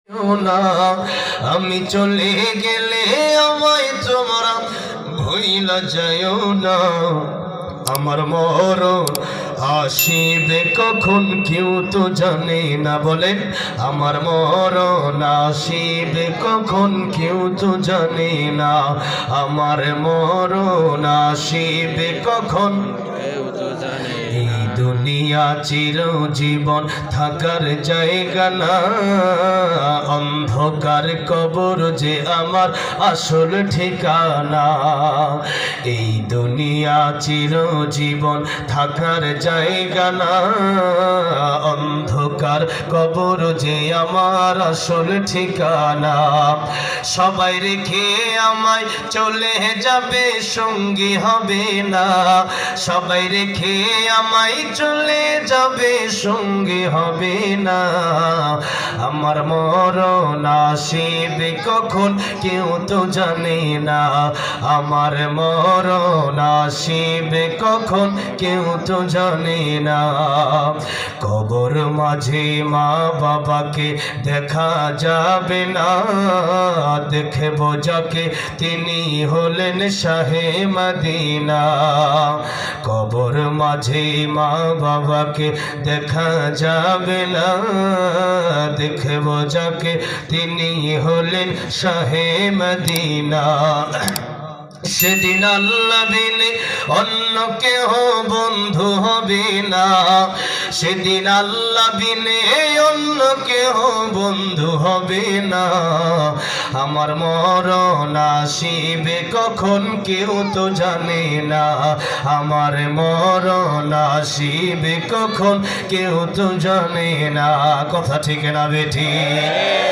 না আমি চলে গেলে আমায় তোমরা ভুইলা যাইও না। আমার মরণ আসিবে কখন কেউ তো জানে না। বলেন আমার মরণ আসিবে কখন কেউ তো জানে না। আমার মরণ আসিবে কখন কেউ তো জানে। এই দুনিয়া চিরজীবন থাকার জায়গা না, অন্ধকার কবর যে আমার আসল ঠিকানা। এই দুনিয়া চিরজীবন থাকার জায়গা না, অন্ধকার কবর যে আমার আসল ঠিকানা। সবাই রেখে আমায় চলে যাবে, সঙ্গী হবে না। সবাই রেখে আমায় চলে যাবে, সঙ্গী হবে না। আমার মরণ আসিবে কখন কেউ তো জানে না। আমার মরণ আসিবে কখন কেউ তো জানে না। কবর মাঝে মা বাবাকে দেখা যাবে না, দেখব যাকে তিনি হলেন শাহে মদিনা। কবর মাঝে মা বাবাকে দেখা যাবে না, দেখব যাকে তিনি হলেন শাহে মদিনা। সেদিন আল্লাহ বিনে অন্য কেহ বন্ধু হবে না। সেদিন আল্লাহ বিনে অন্য কেহ বন্ধু হবে না। আমার মরণ আসিবে কখন কেউ তো জানে না। আমার মরণ আসিবে কখন কেউ তো জানে না। কথা ঠিক না বেঠিক?